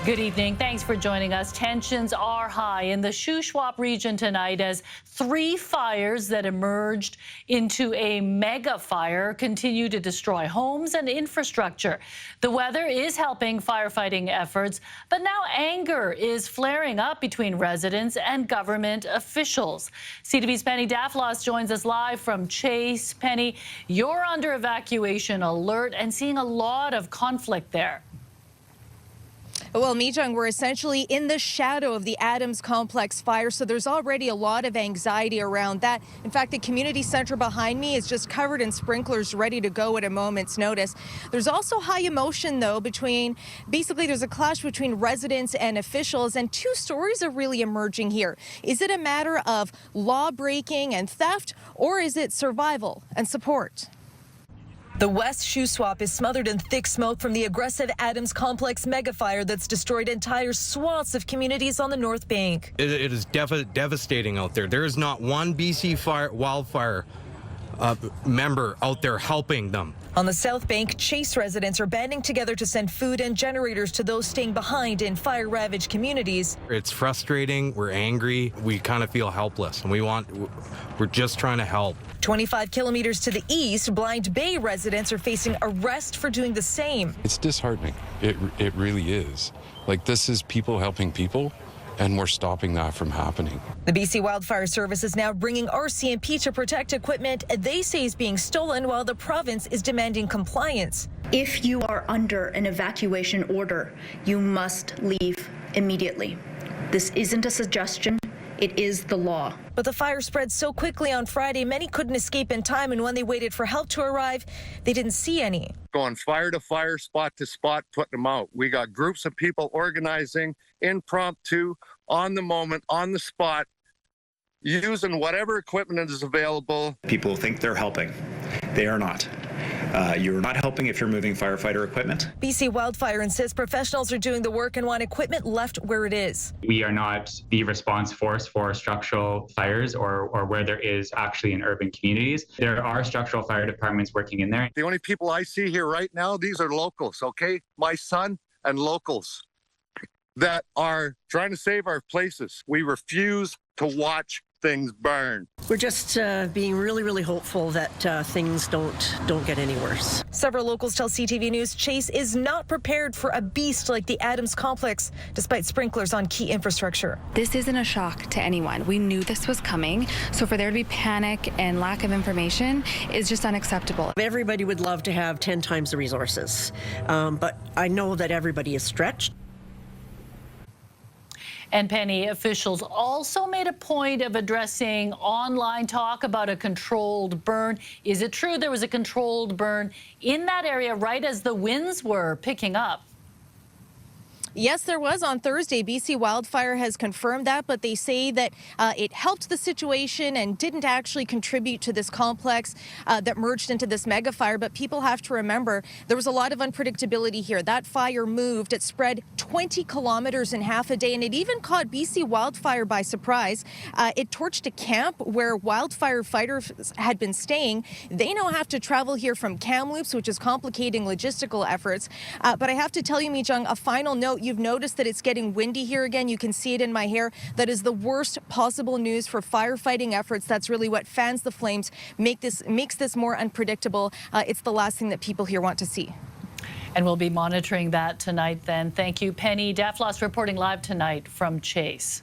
Good evening. Thanks for joining us. Tensions are high in the Shuswap region tonight as 3 fires that emerged into a mega fire continue to destroy homes and infrastructure. The weather is helping firefighting efforts, but now anger is flaring up between residents and government officials. CTV's Penny Daflos joins us live from Chase. Penny, you're under evacuation alert and seeing a lot of conflict there. Well, mi-jung, we're essentially in the shadow of the Adams complex fire, so there's already a lot of anxiety around that. In fact, the community center behind me is just covered in sprinklers ready to go at a moment's notice. There's also high emotion, though, there's a clash between residents and officials, and 2 stories are really emerging here. Is it a matter of law breaking and theft, or is it survival and support? The West Shuswap is smothered in thick smoke from the aggressive Adams complex megafire that's destroyed entire swaths of communities on the North Bank. It is devastating out there. There is not one BC wildfire member out there helping them. On the South Bank, Chase residents are banding together to send food and generators to those staying behind in fire-ravaged communities. It's frustrating. We're angry. We kind of feel helpless, and we're just trying to help. 25 kilometers to the east, Blind Bay residents are facing arrest for doing the same. It's disheartening. It really is. Like, this is people helping people, and we're stopping that from happening. The BC Wildfire Service is now bringing RCMP to protect equipment they say is being stolen, while the province is demanding compliance. If you are under an evacuation order, you must leave immediately. This isn't a suggestion. It is the law. But the fire spread so quickly on Friday, many couldn't escape in time, and when they waited for help to arrive, they didn't see any. Going fire to fire, spot to spot, putting them out. We got groups of people organizing, impromptu, on the moment, on the spot, using whatever equipment is available. People think they're helping. They are not. You're not helping if you're moving firefighter equipment. BC Wildfire insists professionals are doing the work and want equipment left where it is. We are not the response force for structural fires or where there is actually in urban communities. There are structural fire departments working in there. The only people I see here right now, these are locals, okay? My son and locals that are trying to save our places. We refuse to watch things burn. We're just being really hopeful that things don't get any worse. Several locals tell CTV News Chase is not prepared for a beast like the Adams complex, despite sprinklers on key infrastructure. This isn't a shock to anyone. We knew this was coming, so for there to be panic and lack of information is just unacceptable. Everybody would love to have 10 times the resources, but I know that everybody is stretched. And Penny, officials also made a point of addressing online talk about a controlled burn. Is it true there was a controlled burn in that area right as the winds were picking up? Yes, there was on Thursday. BC Wildfire has confirmed that, but they say that it helped the situation and didn't actually contribute to this complex that merged into this mega fire. But people have to remember there was a lot of unpredictability here. That fire moved. It spread 20 kilometers in half a day, and it even caught BC Wildfire by surprise. It torched a camp where wildfire fighters had been staying. They now have to travel here from Kamloops, which is complicating logistical efforts. But I have to tell you, mi-jung, a final note. You've noticed that it's getting windy here again. You can see it in my hair. That is the worst possible news for firefighting efforts. That's really what fans the flames, makes this more unpredictable. It's the last thing that people here want to see. And we'll be monitoring that tonight then. Thank you, Penny Daflos, reporting live tonight from Chase.